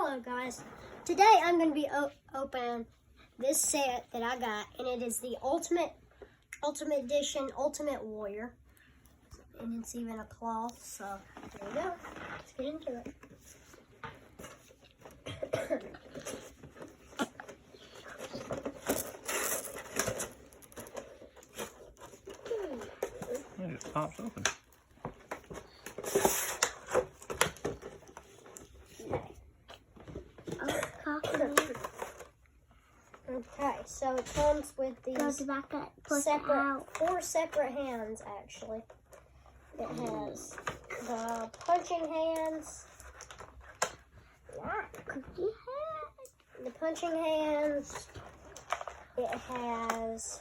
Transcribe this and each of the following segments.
Hello guys, today I'm going to be opening this set that I got, and it is the Ultimate Edition Ultimate Warrior, and it's even a cloth, so there we go, let's get into it. It pops open. Okay, so it comes with these four separate hands, actually. It has the punching hands, it has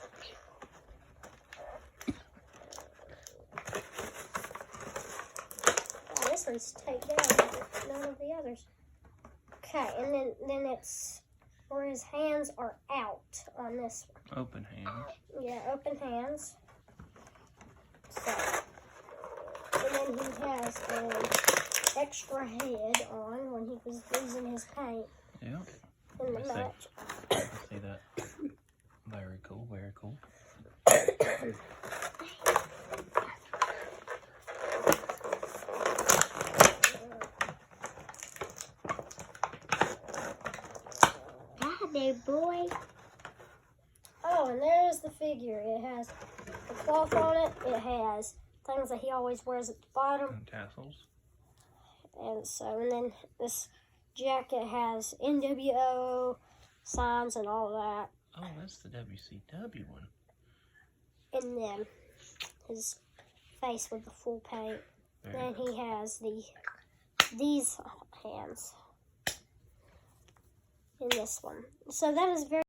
this one's taped down, but none of the others. Okay, and then it's where his hands are out on this one. Open hands. Yeah, open hands. So, and then he has an extra head on when he was using his paint. Yeah. In the match. I see that. Very cool, very cool. Big boy. Oh, and there's the figure. It has the cloth on it. It has things that he always wears at the bottom. And tassels. And then this jacket has NWO signs and all that. Oh, that's the WCW one. And then his face with the full paint. Then he has these hands in this one. So that is very